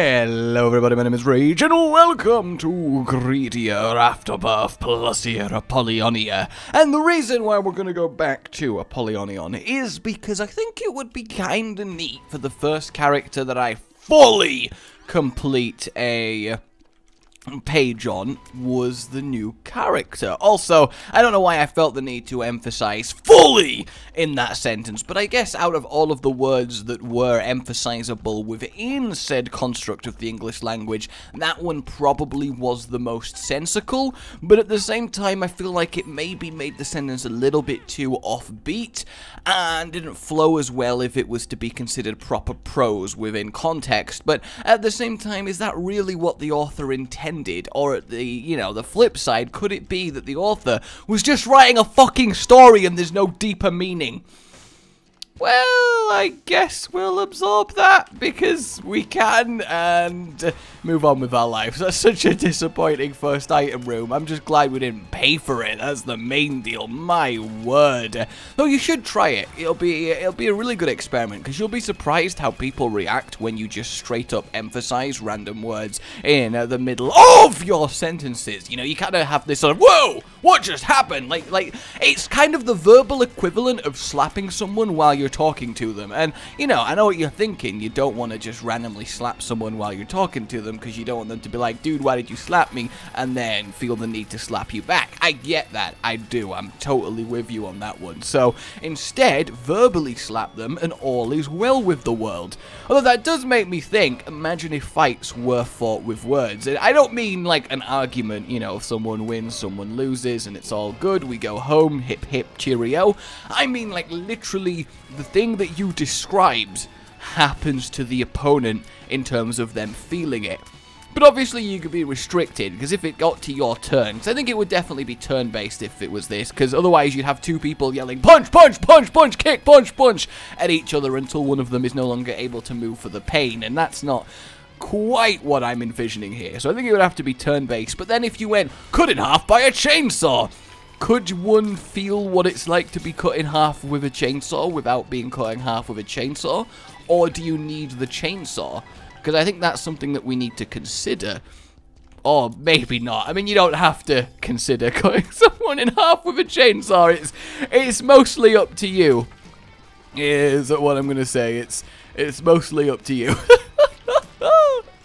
Hello everybody, my name is Rage, and welcome to Greedier, Afterbirth, plus here, Apollonia. And the reason why we're going to go back to Apollonion is because I think it would be kinda neat for the first character that I fully complete a page on was the new character. Also, I don't know why I felt the need to emphasize fully in that sentence, but I guess out of all of the words that were emphasizable within said construct of the English language, that one probably was the most sensical, but at the same time I feel like it maybe made the sentence a little bit too offbeat and didn't flow as well if it was to be considered proper prose within context. But at the same time, is that really what the author intended? Or at the, the flip side, could it be that the author was just writing a fucking story and there's no deeper meaning? Well, I guess we'll absorb that because we can and move on with our lives. That's such a disappointing first item room. I'm just glad we didn't pay for it. That's the main deal. My word. Though you should try it. It'll be a really good experiment because you'll be surprised how people react when you just straight up emphasize random words in the middle of your sentences. You kind of have this sort of, whoa, what just happened? Like it's kind of the verbal equivalent of slapping someone while you're talking to them. And I know what you're thinking. You don't want to just randomly slap someone while you're talking to them because you don't want them to be like, dude, why did you slap me? And then feel the need to slap you back. I get that. I do. I'm totally with you on that one. So instead, verbally slap them and all is well with the world. Although that does make me think, imagine if fights were fought with words. And I don't mean like an argument, someone wins, someone loses, and it's all good. We go home, hip hip cheerio. I mean like literally the thing that you described happens to the opponent in terms of them feeling it. But obviously you could be restricted, because if it got to your turn, because I think it would definitely be turn-based if it was this, because otherwise you'd have two people yelling, punch, punch, punch, punch, kick, punch, punch, at each other until one of them is no longer able to move for the pain, and that's not quite what I'm envisioning here. So I think it would have to be turn-based, but then if you went, cut in half by a chainsaw, could one feel what it's like to be cut in half with a chainsaw without being cut in half with a chainsaw? Or do you need the chainsaw? Because I think that's something that we need to consider. Or maybe not. I mean, you don't have to consider cutting someone in half with a chainsaw. It's mostly up to you. Is what I'm going to say. It's mostly up to you.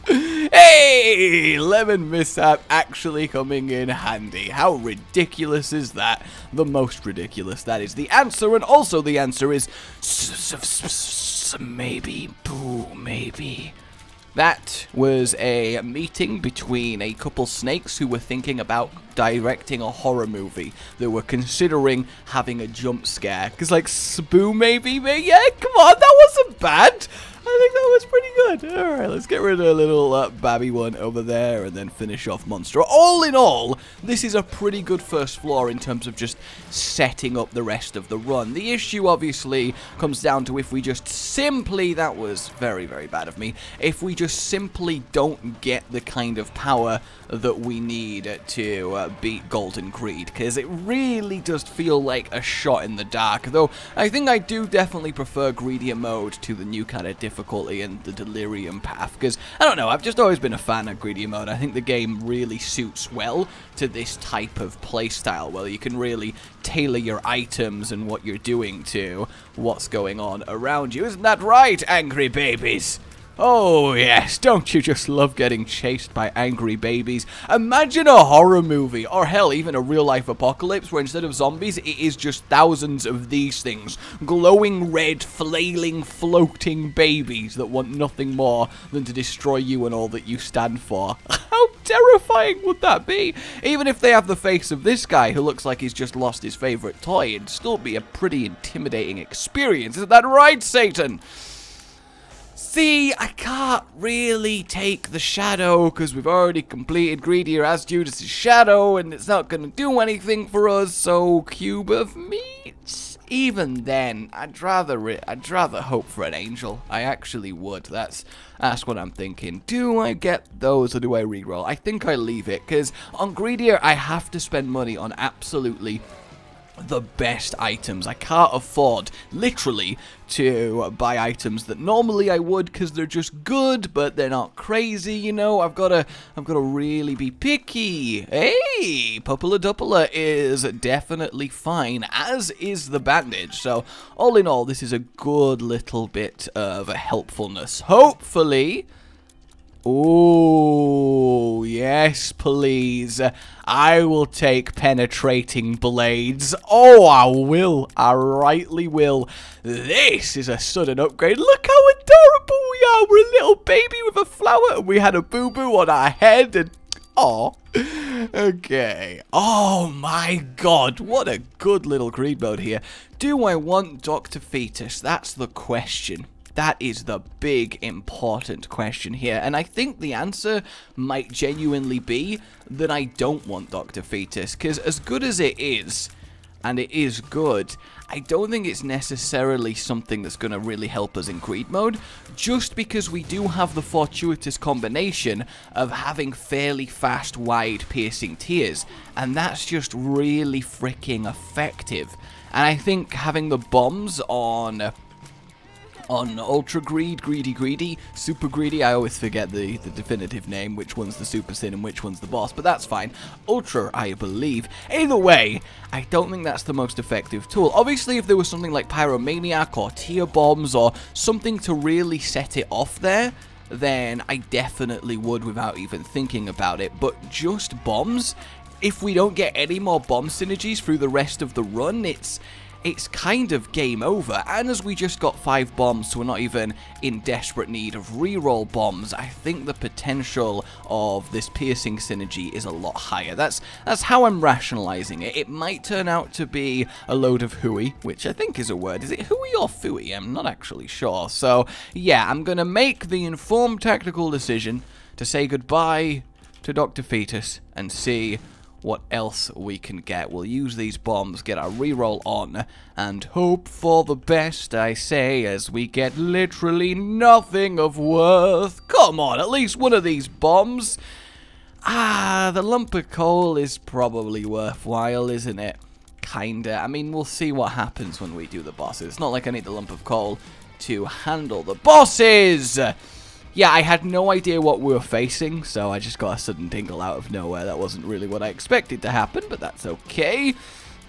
Hey, lemon mishap actually coming in handy. How ridiculous is that? The most ridiculous. That is the answer, and also the answer is maybe. Boo, maybe. That was a meeting between a couple snakes who were thinking about directing a horror movie. They were considering having a jump scare. Because, like, Spoo maybe? Yeah, come on, that wasn't bad. I think that was pretty good. Alright, let's get rid of a little babby one over there and then finish off Monster. All in all, this is a pretty good first floor in terms of just setting up the rest of the run. The issue, obviously, comes down to if we just simply, that was very, very bad of me, if we just simply don't get the kind of power that we need to beat Golden Greed, because it really does feel like a shot in the dark, though I think I do definitely prefer Greedier mode to the new kind of difficulty and the Delirium path, because, I don't know, I've just always been a fan of Greedier mode. I think the game really suits well to this type of playstyle, where you can really tailor your items and what you're doing to what's going on around you. Isn't that right, angry babies? Oh yes, don't you just love getting chased by angry babies? Imagine a horror movie, or hell, even a real-life apocalypse, where instead of zombies, it is just thousands of these things. Glowing red, flailing, floating babies that want nothing more than to destroy you and all that you stand for. How terrifying would that be? Even if they have the face of this guy who looks like he's just lost his favorite toy, it'd still be a pretty intimidating experience. Isn't that right, Satan? See, I can't really take the shadow because we've already completed Greedier as Judas' shadow and it's not going to do anything for us, so cube of meat. Even then, I'd rather hope for an angel. I actually would. That's what I'm thinking. Do I get those or do I reroll? I think I leave it because on Greedier I have to spend money on absolutely the best items. I can't afford, literally, to buy items that normally I would because they're just good, but they're not crazy, you know. I've gotta really be picky. Hey, Pupula Dupula is definitely fine, as is the bandage. So, all in all, this is a good little bit of helpfulness. Hopefully. Oh, yes, please. I will take penetrating blades. Oh, I will. I rightly will. This is a sudden upgrade. Look how adorable we are. We're a little baby with a flower, and we had a boo-boo on our head, and oh, okay. Oh my god, what a good little greed mode here. Do I want Dr. Fetus? That's the question. That is the big, important question here. And I think the answer might genuinely be that I don't want Dr. Fetus. Because as good as it is, and it is good, I don't think it's necessarily something that's going to really help us in greed mode. Just because we do have the fortuitous combination of having fairly fast, wide, piercing tears. And that's just really freaking effective. And I think having the bombs on Ultra Greed, Greedy, Super Greedy, I always forget the definitive name, which one's the Super Sin and which one's the boss, but that's fine. Ultra, I believe. Either way, I don't think that's the most effective tool. Obviously, if there was something like Pyromaniac or Tear Bombs or something to really set it off there, then I definitely would without even thinking about it. But just bombs, if we don't get any more bomb synergies through the rest of the run, it's kind of game over. And as we just got 5 bombs, so we're not even in desperate need of reroll bombs, I think the potential of this piercing synergy is a lot higher. That's how I'm rationalizing it. It might turn out to be a load of hooey, which I think is a word. Is it hooey or phooey? I'm not actually sure. So yeah, I'm gonna make the informed tactical decision to say goodbye to Dr. Fetus and see what else we can get. We'll use these bombs, get our reroll on, and hope for the best, I say, as we get literally nothing of worth. Come on, at least one of these bombs. Ah, the lump of coal is probably worthwhile, isn't it? Kinda. I mean, we'll see what happens when we do the bosses. It's not like I need the lump of coal to handle the bosses! Yeah, I had no idea what we were facing, so I just got a sudden tingle out of nowhere. That wasn't really what I expected to happen, but that's okay.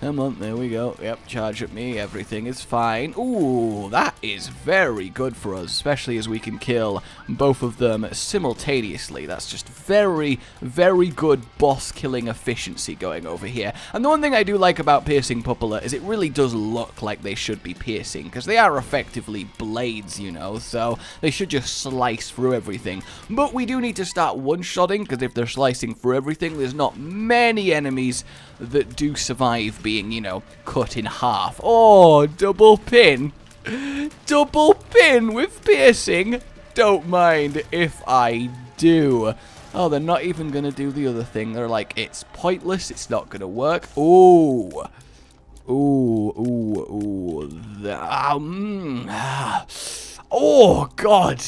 Come on, there we go. Yep, charge at me. Everything is fine. Ooh, that is very good for us, especially as we can kill both of them simultaneously. That's just very, very good boss-killing efficiency going over here. And the one thing I do like about piercing Pupula is it really does look like they should be piercing, because they are effectively blades, you know, so they should just slice through everything. But we do need to start one-shotting, because if they're slicing through everything, there's not many enemies that do survive being, you know, cut in half. Oh, double pin. Double pin with piercing. Don't mind if I do. Oh, they're not even going to do the other thing. They're like, it's pointless. It's not going to work. Ooh. Ooh, ooh, ooh. Oh, God.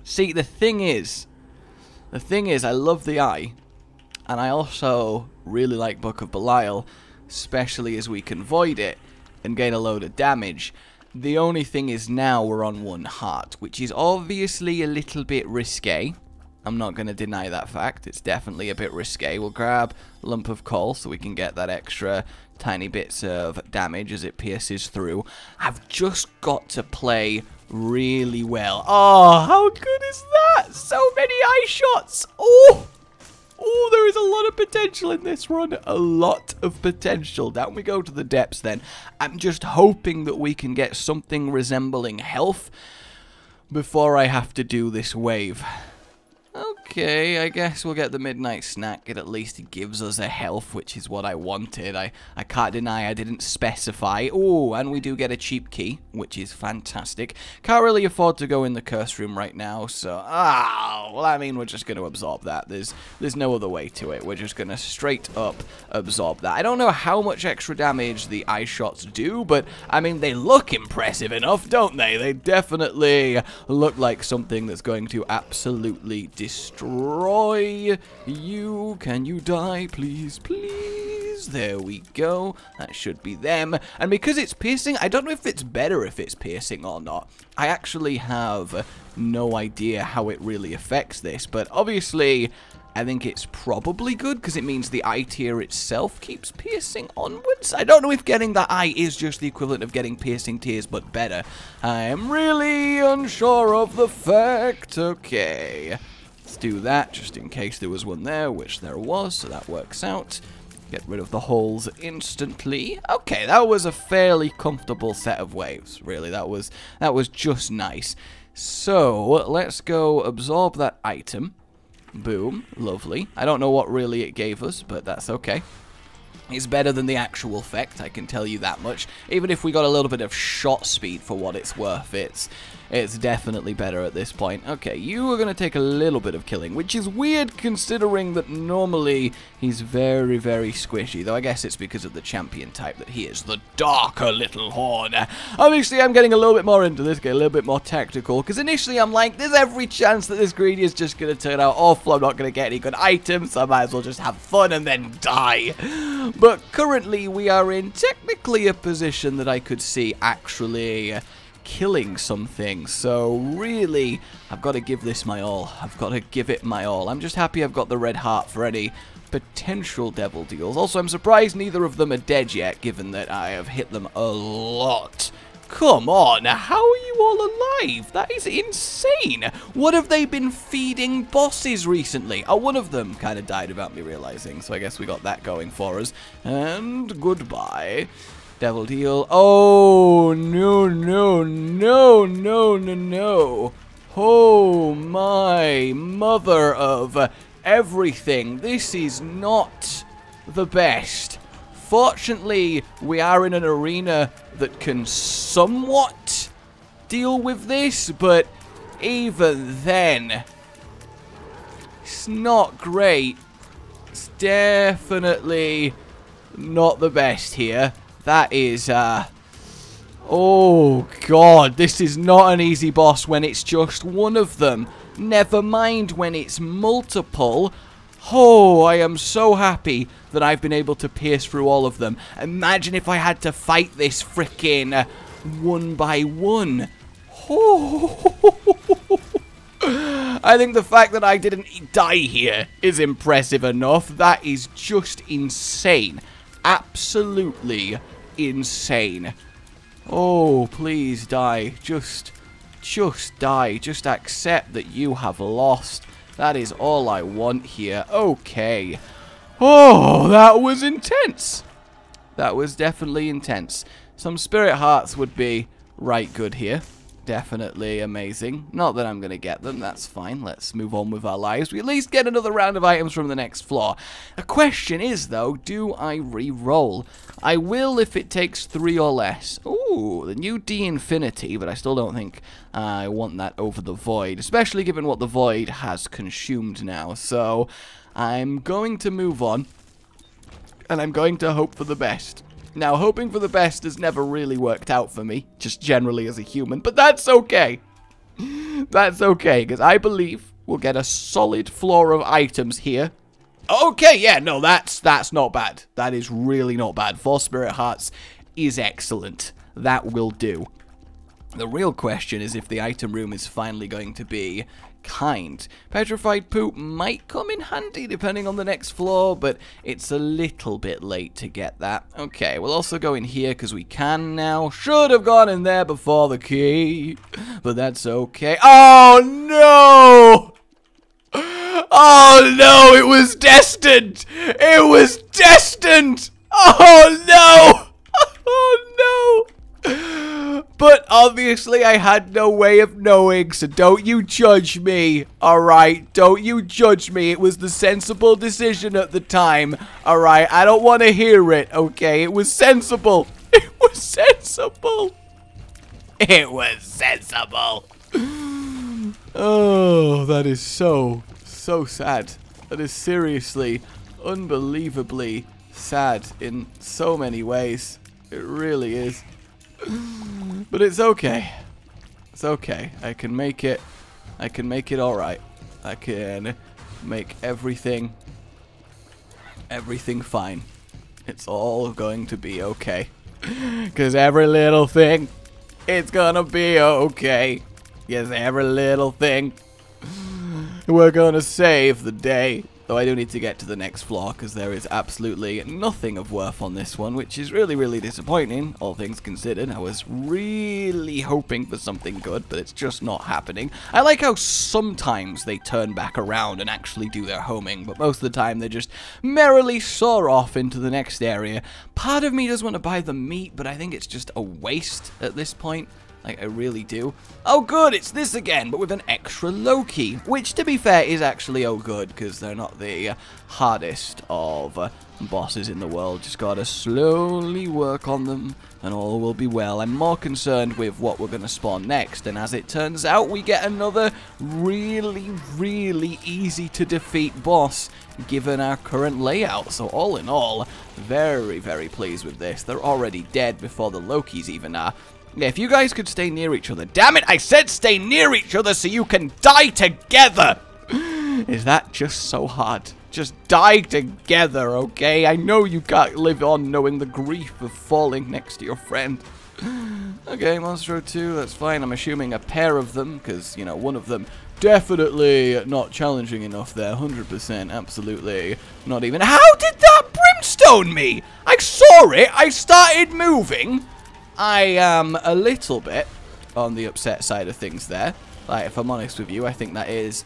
See, the thing is, I love the eye. And I also really like Book of Belial, especially as we can void it and gain a load of damage. The only thing is now we're on 1 heart, which is obviously a little bit risque. I'm not going to deny that fact. It's definitely a bit risque. We'll grab a lump of coal so we can get that extra tiny bits of damage as it pierces through. I've just got to play really well. Oh, how good is that? So many eye shots. Oh! Oh, there is a lot of potential in this run. A lot of potential. Down we go to the depths then. I'm just hoping that we can get something resembling health before I have to do this wave. Okay, I guess we'll get the midnight snack. It at least gives us a health, which is what I wanted. I can't deny I didn't specify. Oh, and we do get a cheap key, which is fantastic. Can't really afford to go in the curse room right now, so... well, I mean, we're just going to absorb that. There's no other way to it. We're just going to straight up absorb that. I don't know how much extra damage the eye shots do, but, I mean, they look impressive enough, don't they? They definitely look like something that's going to absolutely destroy you. Can you die, please, please? eyes. There we go. That should be them. And because it's piercing, I don't know if it's better if it's piercing or not. I actually have no idea how it really affects this, but obviously I think it's probably good because it means the eye tier itself keeps piercing onwards. I don't know if getting the eye is just the equivalent of getting piercing tiers, but better. I am really unsure of the fact. Okay, let's do that just in case there was one there, which there was, so that works out. Get rid of the holes instantly. Okay, that was a fairly comfortable set of waves, really. That was just nice. So, let's go absorb that item. Boom. Lovely. I don't know what really it gave us, but that's okay. It's better than the actual effect, I can tell you that much. Even if we got a little bit of shot speed for what it's worth, it's definitely better at this point. Okay, you are going to take a little bit of killing, which is weird considering that normally he's very, very squishy. Though I guess it's because of the champion type that he is the darker little horn. Obviously, I'm getting a little bit more into this, get a little bit more tactical, because initially I'm like, there's every chance that this Greedier is just going to turn out awful. I'm not going to get any good items, so I might as well just have fun and then die. But currently, we are in technically a position that I could see actually killing something. So really, I've got to give this my all. I've got to give it my all. I'm just happy I've got the red heart for any potential devil deals. Also, I'm surprised neither of them are dead yet, given that I have hit them a lot. Come on, how are you all alive? That is insane. What have they been feeding bosses recently? Oh, one of them kind of died without me realizing, so I guess we got that going for us. And goodbye. Devil deal. Oh, no, no, no, no, no, no. Oh, my mother of everything. This is not the best. Fortunately, we are in an arena that can somewhat deal with this, but even then, it's not great. It's definitely not the best here. That is, oh god, this is not an easy boss when it's just one of them. Never mind when it's multiple. Oh, I am so happy that I've been able to pierce through all of them. Imagine if I had to fight this frickin' one by one. Oh. I think the fact that I didn't die here is impressive enough. That is just insane. Absolutely insane. Oh, please die. Just die. Just accept that you have lost. That is all I want here. Okay. Oh, that was intense. That was definitely intense. Some spirit hearts would be right good here. Definitely amazing. Not that I'm going to get them. That's fine. Let's move on with our lives. We at least get another round of items from the next floor. The question is, though, do I re-roll? I will if it takes 3 or less. Ooh, the new D-Infinity, but I still don't think I want that over the Void, especially given what the Void has consumed now. So I'm going to move on, and I'm going to hope for the best. Now, hoping for the best has never really worked out for me, just generally as a human, but that's okay. That's okay, because I believe we'll get a solid floor of items here. Okay, yeah, no, that's not bad. That is really not bad. 4 Spirit Hearts is excellent. That will do. The real question is if the item room is finally going to be kind. Petrified Poop might come in handy depending on the next floor, but it's a little bit late to get that. Okay, we'll also go in here because we can now. Should have gone in there before the key, but that's okay. Oh no! Oh no, it was destined! It was destined! Oh no! Oh no! But obviously I had no way of knowing, so don't you judge me, alright? Don't you judge me. It was the sensible decision at the time, alright? I don't want to hear it, okay? It was sensible. It was sensible. It was sensible. Oh, that is so sad. That is seriously, unbelievably sad in so many ways. It really is. But it's okay. It's okay. I can make it. I can make it alright. I can make everything fine. It's all going to be okay. Because every little thing, it's gonna be okay. Yes, every little thing. We're gonna save the day. Though I do need to get to the next floor, because there is absolutely nothing of worth on this one, which is really, really disappointing, all things considered. I was really hoping for something good, but it's just not happening. I like how sometimes they turn back around and actually do their homing, but most of the time they just merrily soar off into the next area. Part of me does want to buy the meat, but I think it's just a waste at this point. Like, I really do. Oh, good, it's this again, but with an extra low key, which, to be fair, is actually good, because they're not the hardest of bosses in the world. Just gotta slowly work on them, and all will be well. I'm more concerned with what we're gonna spawn next, and as it turns out, we get another really, really easy to defeat boss, given our current layout. So all in all, very, very pleased with this. They're already dead before the Lokis even are. Yeah, if you guys could stay near each other. Damn it, I said stay near each other so you can die together. Is that just so hard? Just die together, okay? I know you can't live on knowing the grief of falling next to your friend. Okay, Monstro 2, that's fine. I'm assuming a pair of them, because, you know, one of them definitely not challenging enough there. 100%, absolutely not even. How did that brimstone me? I saw it, I started moving. I am a little bit on the upset side of things there. Like, if I'm honest with you, I think that is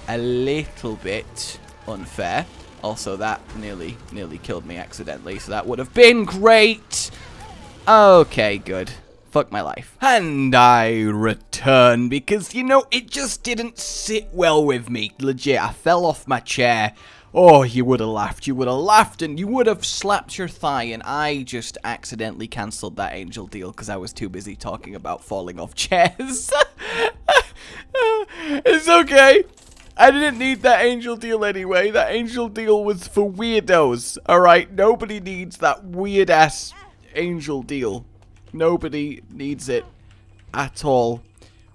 a little bit unfair. Also, that nearly killed me accidentally, so that would have been great. Okay, good. Fuck my life. And I return because, you know, it just didn't sit well with me. Legit, I fell off my chair. Oh, you would have laughed, and you would have slapped your thigh, and I just accidentally cancelled that angel deal because I was too busy talking about falling off chairs. It's okay. I didn't need that angel deal anyway. That angel deal was for weirdos, alright? Nobody needs that weird-ass angel deal. Nobody needs it at all.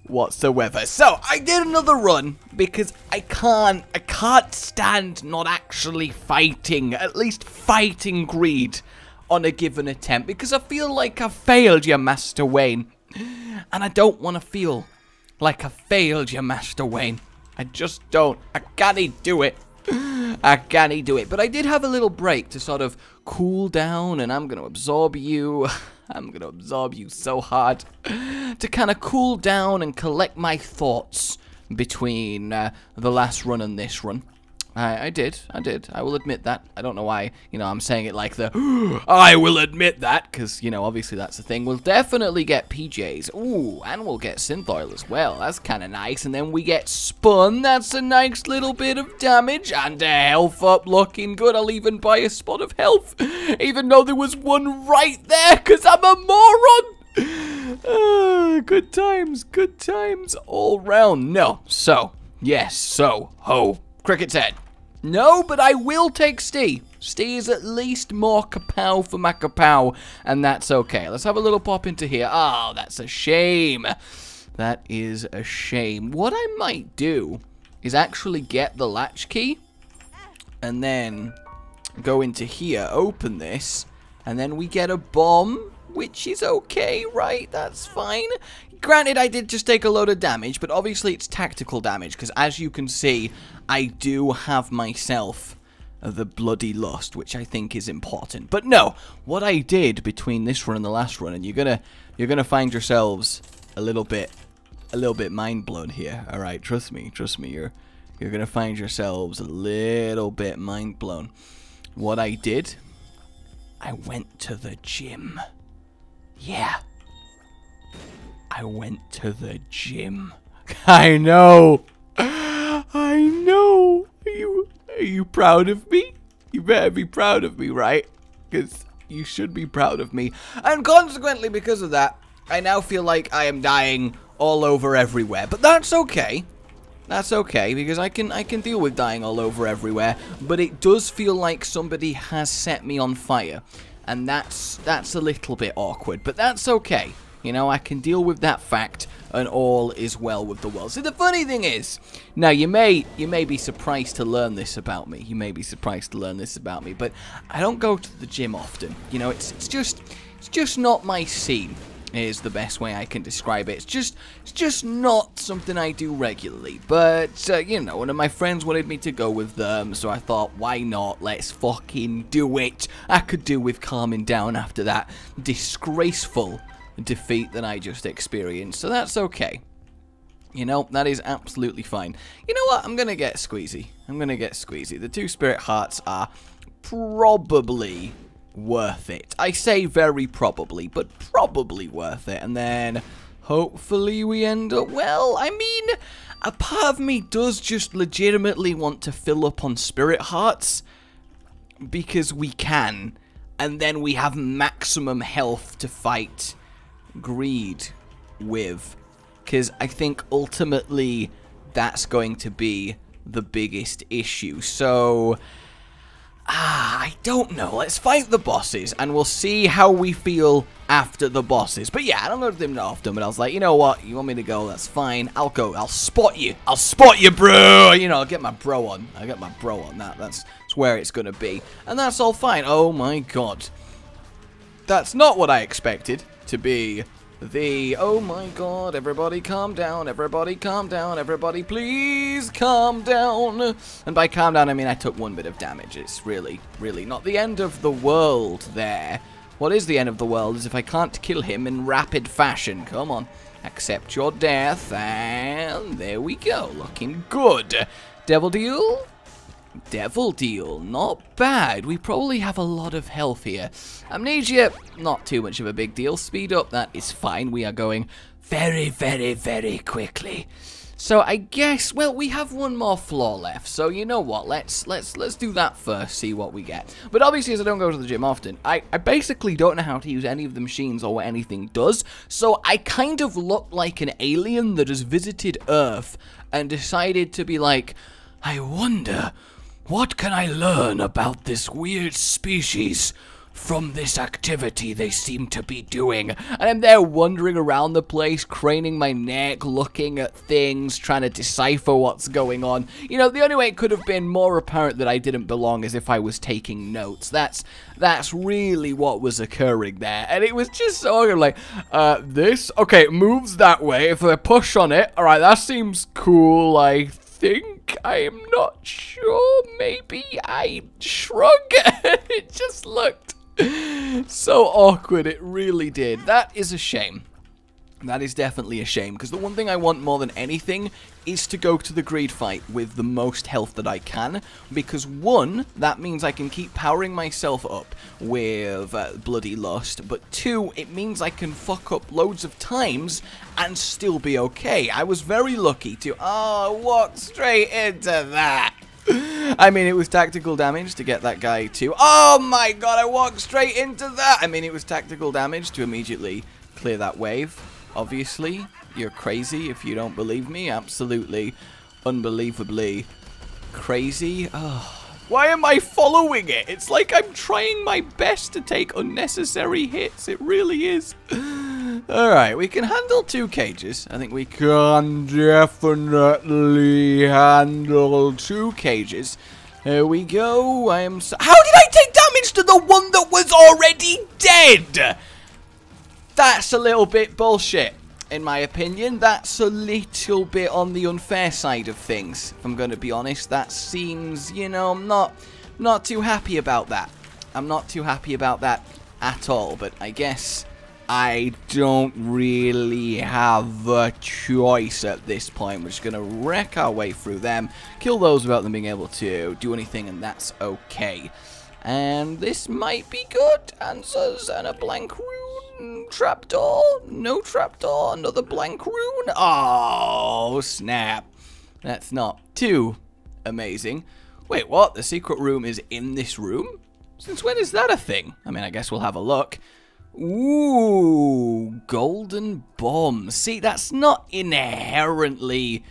Whatsoever. So I did another run because I can't stand not actually fighting, at least fighting greed on a given attempt, because I feel like I failed you, Master Wayne, and I don't want to feel like I failed you, Master Wayne. I just don't. I can't do it. I can't do it. But I did have a little break to sort of cool down, and I'm going to absorb you. I'm going to absorb you so hard. To kind of cool down and collect my thoughts between the last run and this run. I did. I will admit that. I don't know why, you know, I'm saying it like the, I will admit that, because, you know, obviously that's the thing. We'll definitely get PJs. Ooh, and we'll get synth oil as well. That's kind of nice. And then we get spun. That's a nice little bit of damage. And a health up looking good. I'll even buy a spot of health, even though there was one right there, because I'm a moron. Good times all round. No, so, yes, so, ho, Cricket's head. No, but I will take Stee. Stee is at least more kapow for my kapow, and that's okay. Let's have a little pop into here. Oh, that's a shame. That is a shame. What I might do is actually get the latch key, and then go into here, open this, and then we get a bomb, which is okay, right? That's fine. Granted, I did just take a load of damage, but obviously it's tactical damage, because as you can see, I do have myself the bloody lust, which I think is important. But no, what I did between this run and the last run, and you're gonna find yourselves a little bit mind blown here. All right, trust me, you're gonna find yourselves a little bit mind blown. What I did, I went to the gym. Yeah. I went to the gym. I know. Are you proud of me? You better be proud of me, right? Because you should be proud of me. And consequently, because of that, I now feel like I am dying all over everywhere. But that's okay. That's okay, because I can deal with dying all over everywhere. But it does feel like somebody has set me on fire. And that's a little bit awkward. But that's okay. You know, I can deal with that fact and all is well with the world. So the funny thing is, now you may be surprised to learn this about me. You may be surprised to learn this about me, but I don't go to the gym often. You know, it's just not my scene. Is the best way I can describe it. It's just not something I do regularly. But, you know, one of my friends wanted me to go with them, so I thought, why not? Let's fucking do it. I could do with calming down after that disgraceful defeat that I just experienced, so that's okay. You know, that is absolutely fine. You know what? I'm gonna get Squeezy. The 2 spirit hearts are probably worth it. I say very probably, but probably worth it. And then hopefully we end up, well, I mean, a part of me does just legitimately want to fill up on spirit hearts because we can, and then we have maximum health to fight greed with, because I think ultimately that's going to be the biggest issue. So I don't know. Let's fight the bosses, and we'll see how we feel after the bosses. But yeah, I don't go to them often, but I was like, you know what? You want me to go? That's fine. I'll go. I'll spot you. I'll spot you, bro. You know, I'll get my bro on. That's where it's going to be. And that's all fine. Oh, my God. That's not what I expected to be the, oh my God, everybody calm down, everybody please calm down. And by calm down, I mean I took 1 bit of damage. It's really not the end of the world there. What is the end of the world is if I can't kill him in rapid fashion. Come on, accept your death, and there we go, looking good. Devil deal? Devil deal, not bad. We probably have a lot of health here. Amnesia, not too much of a big deal. Speed up, that is fine. We are going very quickly. So I guess, well, we have 1 more floor left. So you know what? Let's do that first. See what we get. But obviously, as I don't go to the gym often, I basically don't know how to use any of the machines or what anything does. So I kind of look like an alien that has visited Earth and decided to be like, I wonder, what can I learn about this weird species from this activity they seem to be doing? And I'm there wandering around the place, craning my neck, looking at things, trying to decipher what's going on. You know, the only way it could have been more apparent that I didn't belong is if I was taking notes. That's really what was occurring there. And it was just so like, this? Okay, moves that way. If I push on it, alright, that seems cool, I think. I am not sure. Maybe I shrug. It just looked so awkward. It really did. That is a shame. That is definitely a shame, because the one thing I want more than anything is to go to the greed fight with the most health that I can, because 1, that means I can keep powering myself up with bloody lust, but 2, it means I can fuck up loads of times and still be okay. I was very lucky to, walk straight into that. I mean, it was tactical damage to get that guy too. Oh my God, I walked straight into that. I mean, it was tactical damage to immediately clear that wave. Obviously, you're crazy if you don't believe me. Absolutely, unbelievably crazy. Oh, why am I following it? It's like I'm trying my best to take unnecessary hits. It really is. Alright, we can handle 2 cages. I think we can definitely handle 2 cages. Here we go. How did I take damage to the one that was already dead? That's a little bit bullshit, in my opinion. That's a little bit on the unfair side of things, if I'm going to be honest. That seems, you know, I'm not too happy about that. I'm not too happy about that at all, but I guess I don't really have a choice at this point. We're just going to wreck our way through them, kill those without them being able to do anything, and that's okay. And this might be good. Answers and a blank rune. Trapdoor. No trapdoor. Another blank rune. Oh, snap. That's not too amazing. Wait, what? The secret room is in this room? Since when is that a thing? I mean, I guess we'll have a look. Ooh, golden bomb. See, that's not inherently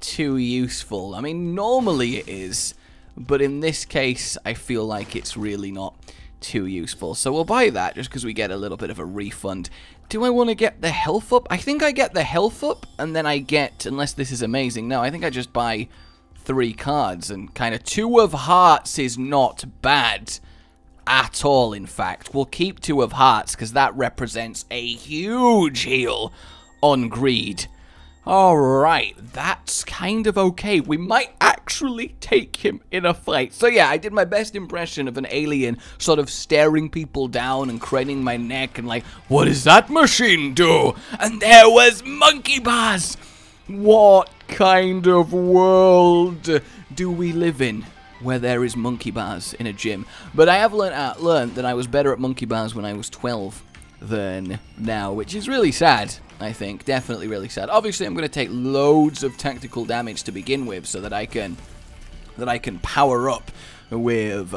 too useful. I mean, normally it is, but in this case, I feel like it's really not too useful. So we'll buy that just because we get a little bit of a refund Do I want to get the health up? I think I get the health up, and then I get, unless this is amazing, no, I think I just buy 3 cards, and kind of 2 of hearts is not bad at all, in fact. We'll keep 2 of hearts, because that represents a huge heal on greed. Alright, that's kind of okay. We might actually take him in a fight. So yeah, I did my best impression of an alien sort of staring people down and craning my neck and like, what does that machine do? And there was Monkey Bars! What kind of world do we live in where there is monkey bars in a gym? But I have learned that I was better at monkey bars when I was 12 than now, which is really sad, I think. Definitely really sad. Obviously, I'm going to take loads of tactical damage to begin with so that I can power up with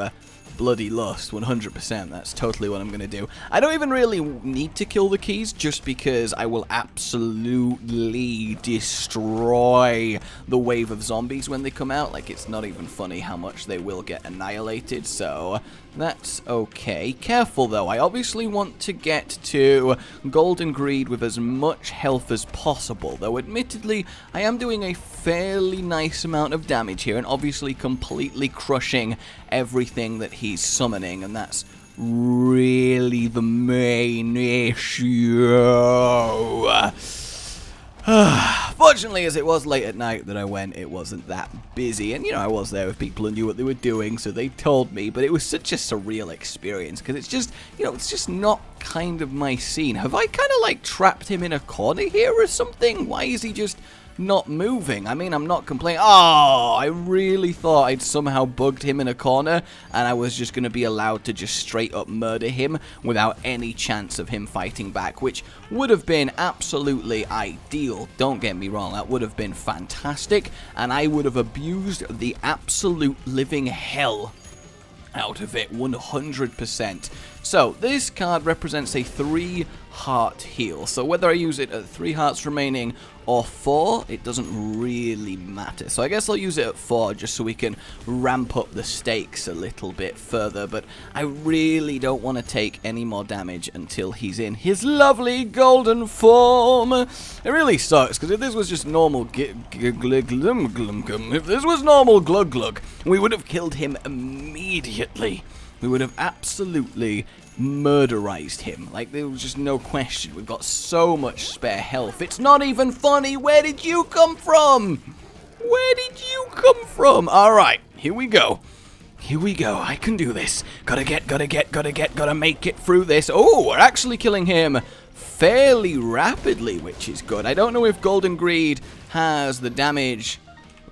bloody lust 100%. That's totally what I'm going to do. I don't even really need to kill the keys just because I will absolutely destroy the wave of zombies when they come out. Like, it's not even funny how much they will get annihilated, so that's okay. Careful though, I obviously want to get to Golden Greed with as much health as possible, though admittedly I am doing a fairly nice amount of damage here and obviously completely crushing everything that he's summoning, and that's really the main issue. Fortunately, as it was late at night that I went, it wasn't that busy, and you know, I was there with people who knew what they were doing, so they told me, but it was such a surreal experience, because it's just, you know, it's just not kind of my scene. Have I kind of like trapped him in a corner here or something? Why is he just not moving? I mean, I'm not complaining. Oh, I really thought I'd somehow bugged him in a corner and I was just going to be allowed to just straight up murder him without any chance of him fighting back, which would have been absolutely ideal. Don't get me wrong, that would have been fantastic, and I would have abused the absolute living hell out of it 100%. So this card represents a 3 heart heal, so whether I use it at 3 hearts remaining or 4, it doesn't really matter. So I guess I'll use it at 4 just so we can ramp up the stakes a little bit further, but I really don't want to take any more damage until he's in his lovely golden form. It really sucks, because if this was just normal if this was normal Glug Glug, we would have killed him immediately. We would have absolutely murderized him. Like, there was just no question. We've got so much spare health. It's not even funny. Where did you come from? Where did you come from? Alright, here we go. Here we go. I can do this. Gotta make it through this. Oh, we're actually killing him fairly rapidly, which is good. I don't know if Golden Greed has the damage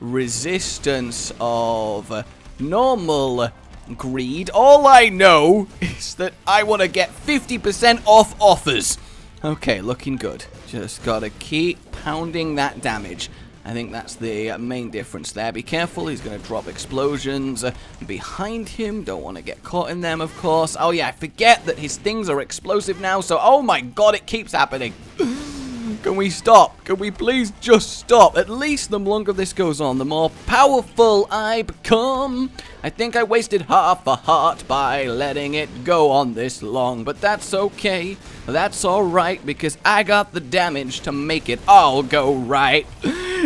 resistance of normal Greed. All I know is that I want to get 50% off offers. Okay, looking good. Just gotta keep pounding that damage. I think that's the main difference there. Be careful, he's going to drop explosions behind him. Don't want to get caught in them, of course. Oh yeah, I forget that his things are explosive now, so oh my god, it keeps happening. Can we stop? Can we please just stop? At least the longer this goes on, the more powerful I become. I think I wasted half a heart by letting it go on this long, but that's okay. That's alright, because I got the damage to make it all go right.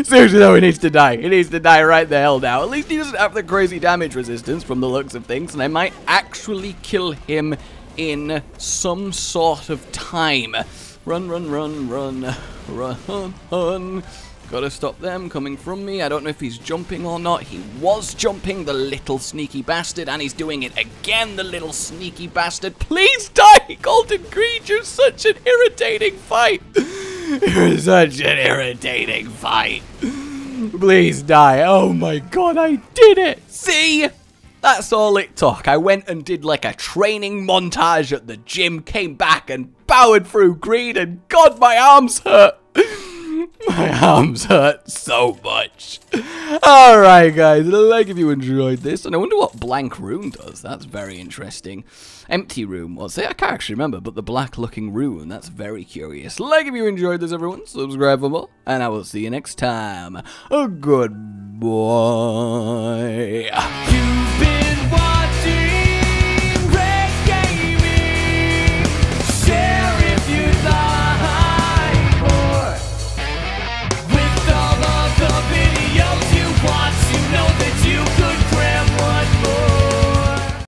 Seriously though, he needs to die. He needs to die right the hell now. At least he doesn't have the crazy damage resistance from the looks of things, and I might actually kill him in some sort of time. Run, run, run, run, run. Gotta stop them coming from me. I don't know if he's jumping or not. He was jumping, the little sneaky bastard, and he's doing it again, the little sneaky bastard. Please die, Golden Greed. You're such an irritating fight. You're such an irritating fight. Please die. Oh my god, I did it. See? That's all it took. I went and did like a training montage at the gym, came back and powered through Greed, and god, my arms hurt. My arms hurt so much. Alright guys, like if you enjoyed this, and I wonder what blank rune does. That's very interesting. Empty room, what's it? I can't actually remember, but the black looking rune, that's very curious. Like if you enjoyed this, everyone, subscribe for more, and I will see you next time. Goodbye.